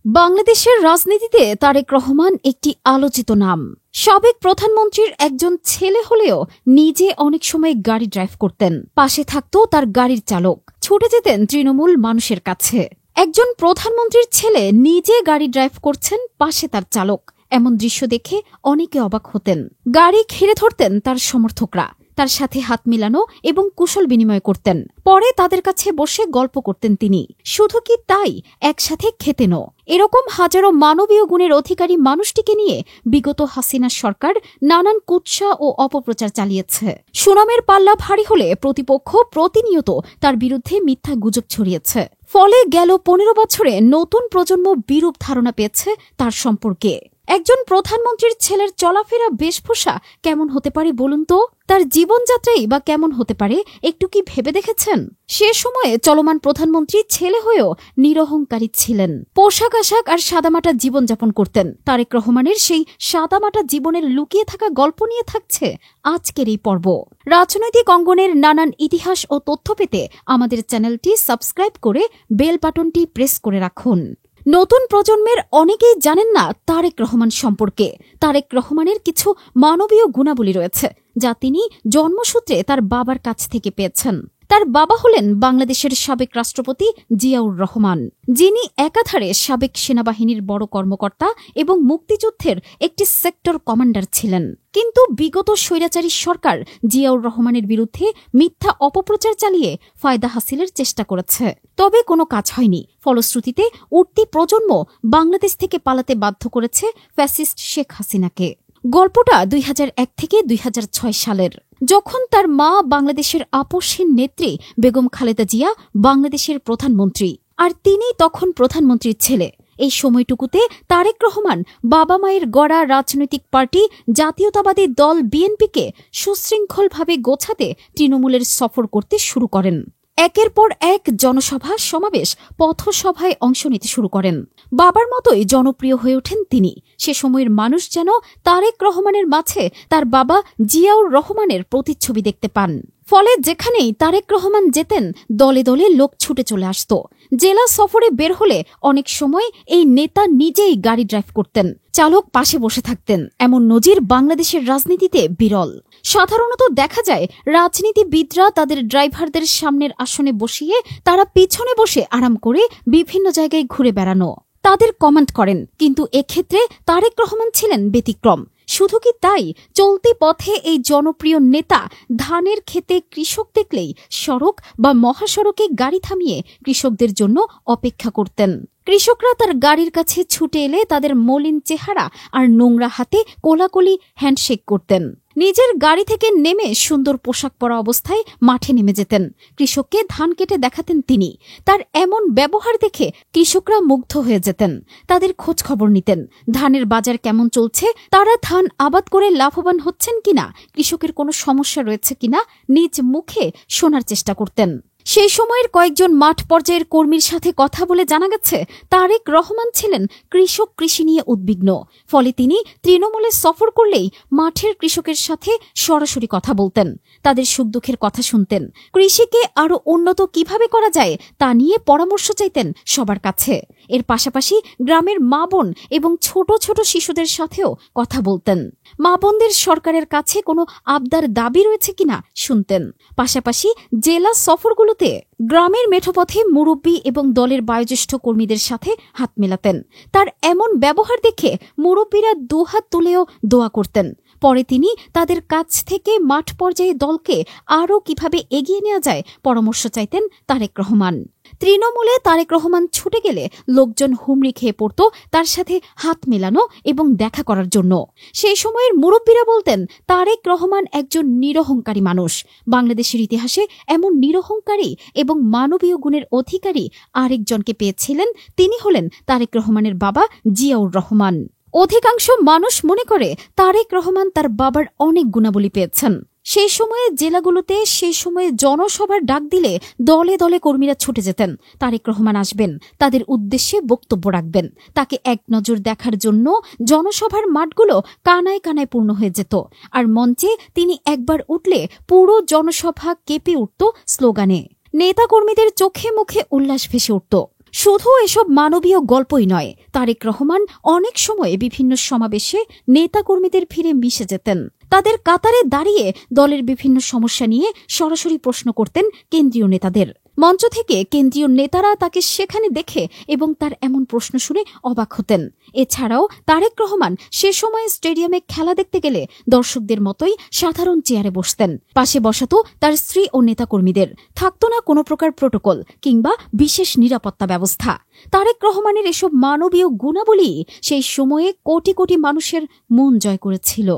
বাংলাদেশের রাজনীতিতে তারেক রহমান একটি আলোচিত নাম। সাবেক প্রধানমন্ত্রীর একজন ছেলে হলেও নিজে অনেক সময় গাড়ি ড্রাইভ করতেন। পাশে থাকত তার গাড়ির চালক, ছুটে যেতেন তৃণমূল মানুষের কাছে। একজন প্রধানমন্ত্রীর ছেলে নিজে গাড়ি ড্রাইভ করছেন, পাশে তার চালক। এমন দৃশ্য দেখে অনেকে অবাক হতেন। গাড়ি ঘিরে ধরতেন তার সমর্থকরা, তার সাথে হাত মিলানো এবং কুশল বিনিময় করতেন। পরে তাদের কাছে বসে গল্প করতেন তিনি। শুধু কি তাই, একসাথে খেতেনও। এরকম হাজারো মানবীয় গুণের অধিকারী মানুষটিকে নিয়ে বিগত হাসিনা সরকার নানান কুৎসা ও অপপ্রচার চালিয়েছে। সুনামের পাল্লা ভারী হলে প্রতিপক্ষ প্রতিনিয়ত তার বিরুদ্ধে মিথ্যা গুজব ছড়িয়েছে। ফলে গেল ১৫ বছরে নতুন প্রজন্ম বিরূপ ধারণা পেয়েছে তার সম্পর্কে। একজন প্রধানমন্ত্রীর ছেলের চলাফেরা বেশভূষা কেমন হতে পারে বলুন তো? তার জীবনযাত্রাই বা কেমন হতে পারে একটু কি ভেবে দেখেছেন? সে সময়ে চলমান প্রধানমন্ত্রী ছেলে হয়েও নিরহংকারী ছিলেন। পোশাক আশাক আর সাদামাটা জীবনযাপন করতেন। তারেক রহমানের সেই সাদামাটা জীবনের লুকিয়ে থাকা গল্প নিয়ে থাকছে আজকের এই পর্ব। রাজনৈতিক অঙ্গনের নানান ইতিহাস ও তথ্য পেতে আমাদের চ্যানেলটি সাবস্ক্রাইব করে বেল বাটনটি প্রেস করে রাখুন। নতুন প্রজন্মের অনেকেই জানেন না তারেক রহমান সম্পর্কে। তারেক রহমানের কিছু মানবীয় গুণাবলী রয়েছে যা তিনি জন্মসূত্রে তার বাবার কাছ থেকে পেয়েছেন। তার বাবা হলেন বাংলাদেশের সাবেক রাষ্ট্রপতি জিয়াউর রহমান, যিনি একাধারে সাবেক সেনাবাহিনীর বড় কর্মকর্তা এবং মুক্তিযুদ্ধের একটি সেক্টর কমান্ডার ছিলেন। কিন্তু বিগত স্বৈরাচারী সরকার জিয়াউর রহমানের বিরুদ্ধে মিথ্যা অপপ্রচার চালিয়ে ফায়দা হাসিলের চেষ্টা করেছে। তবে কোনো কাজ হয়নি। ফলশ্রুতিতে উঠতি প্রজন্ম বাংলাদেশ থেকে পালাতে বাধ্য করেছে ফ্যাসিস্ট শেখ হাসিনাকে। গল্পটা ২০০১ থেকে ২০০৬ সালের, যখন তার মা বাংলাদেশের আপসহীন নেত্রী বেগম খালেদা জিয়া বাংলাদেশের প্রধানমন্ত্রী, আর তিনি তখন প্রধানমন্ত্রীর ছেলে। এই সময়টুকুতে তারেক রহমান বাবা মায়ের গড়া রাজনৈতিক পার্টি জাতীয়তাবাদী দল বিএনপিকে সুশৃঙ্খলভাবে গোছাতে তৃণমূলের সফর করতে শুরু করেন। একের পর এক জনসভা, সমাবেশ, পথসভায় অংশ নিতে শুরু করেন। বাবার মতোই জনপ্রিয় হয়ে ওঠেন তিনি। সে সময়ের মানুষ যেন তারেক রহমানের মাঝে তার বাবা জিয়াউর রহমানের প্রতিচ্ছবি দেখতে পান। ফলে যেখানেই তারেক রহমান যেতেন, দলে দলে লোক ছুটে চলে আসত। জেলা সফরে বের হলে অনেক সময় এই নেতা নিজেই গাড়ি ড্রাইভ করতেন, চালক পাশে বসে থাকতেন। এমন নজির বাংলাদেশের রাজনীতিতে বিরল। সাধারণত দেখা যায় রাজনীতিবিদরা তাদের ড্রাইভারদের সামনের আসনে বসিয়ে তারা পিছনে বসে আরাম করে বিভিন্ন জায়গায় ঘুরে বেড়ানো, তাদের কমেন্ট করেন। কিন্তু এক্ষেত্রে তারেক রহমান ছিলেন ব্যতিক্রম। শুধু কি তাই, চলতি পথে এই জনপ্রিয় নেতা ধানের ক্ষেতে কৃষক দেখলেই সড়ক বা মহাসড়কে গাড়ি থামিয়ে কৃষকদের জন্য অপেক্ষা করতেন। কৃষকরা তার গাড়ির কাছে ছুটে এলে তাদের মলিন চেহারা আর নোংরা হাতে কোলাকুলি হ্যান্ডশেক করতেন। নিজের গাড়ি থেকে নেমে সুন্দর পোশাক পরা অবস্থায় মাঠে নেমে যেতেন। কৃষককে ধান কেটে দেখাতেন তিনি। তার এমন ব্যবহার দেখে কৃষকরা মুগ্ধ হয়ে যেতেন, তাদের খোঁজ খবর নিতেন। ধানের বাজার কেমন চলছে, তারা ধান আবাদ করে লাভবান হচ্ছেন কিনা, কৃষকের কোনো সমস্যা রয়েছে কিনা নিজ মুখে শোনার চেষ্টা করতেন। সেই সময়ের কয়েকজন মাঠ পর্যায়ের কর্মীর সাথে কথা বলে জানা গেছে তারেক রহমান ছিলেন কৃষক কৃষি নিয়ে উদ্বিগ্ন। ফলে তিনি তৃণমূলে সফর করলেই মাঠের কৃষকের সাথে সরাসরি কথা বলতেন, তাদের সুখ দুঃখের কথা শুনতেন। কৃষিকে আরও উন্নত কিভাবে করা যায় তা নিয়ে পরামর্শ চাইতেন সবার কাছে। এর পাশাপাশি গ্রামের মা বোন এবং ছোট ছোট শিশুদের সাথেও কথা বলতেন। মা বোনদের সরকারের কাছে কোনো আবদার দাবি রয়েছে কিনা শুনতেন। পাশাপাশি জেলা সফরগুলোতে গ্রামের মেঠোপথে মুরব্বী এবং দলের বয়োজ্যেষ্ঠ কর্মীদের সাথে হাত মেলাতেন। তার এমন ব্যবহার দেখে মুরব্বীরা দুহাত তুলেও দোয়া করতেন। পরে তিনি তাদের কাছ থেকে মাঠ পর্যায়ে দলকে আরও কিভাবে এগিয়ে নেওয়া যায় পরামর্শ চাইতেন তারেক রহমান। তৃণমূলে তারেক রহমান ছুটে গেলে লোকজন হুমড়ি খেয়ে পড়ত তার সাথে হাত মেলানো এবং দেখা করার জন্য। সেই সময়ের মুরব্বীরা বলতেন তারেক রহমান একজন নিরহংকারী মানুষ। বাংলাদেশের ইতিহাসে এমন নিরহংকারী এবং মানবীয় গুণের অধিকারী আরেকজনকে পেয়েছিলেন, তিনি হলেন তারেক রহমানের বাবা জিয়াউর রহমান। অধিকাংশ মানুষ মনে করে তারেক রহমান তার বাবার অনেক গুণাবলী পেয়েছেন। সেই সময়ে জেলাগুলোতে সেই সময়ে জনসভার ডাক দিলে দলে দলে কর্মীরা ছুটে যেতেন। তারেক রহমান আসবেন, তাদের উদ্দেশ্যে বক্তব্য রাখবেন। তাকে এক নজর দেখার জন্য জনসভার মাঠগুলো কানায় কানায় পূর্ণ হয়ে যেত। আর মঞ্চে তিনি একবার উঠলে পুরো জনসভা কেঁপে উঠত স্লোগানে। নেতাকর্মীদের চোখে মুখে উল্লাস ভেসে উঠত। শুধু এসব মানবীয় গল্পই নয়, তারেক রহমান অনেক সময় বিভিন্ন সমাবেশে নেতাকর্মীদের ভিড়ে মিশে যেতেন। তাদের কাতারে দাঁড়িয়ে দলের বিভিন্ন সমস্যা নিয়ে সরাসরি প্রশ্ন করতেন কেন্দ্রীয় নেতাদের। মঞ্চ থেকে কেন্দ্রীয় নেতারা তাকে সেখানে দেখে এবং তার এমন প্রশ্ন শুনে অবাক হতেন। এছাড়াও তারেক রহমান সে সময়ে স্টেডিয়ামে খেলা দেখতে গেলে দর্শকদের মতোই সাধারণ চেয়ারে বসতেন। পাশে বসাতো তার স্ত্রী ও নেতাকর্মীদের। থাকতো না কোনো প্রকার প্রোটোকল কিংবা বিশেষ নিরাপত্তা ব্যবস্থা। তারেক রহমানের এসব মানবীয় গুণাবলী সেই সময়ে কোটি কোটি মানুষের মন জয় করেছিল।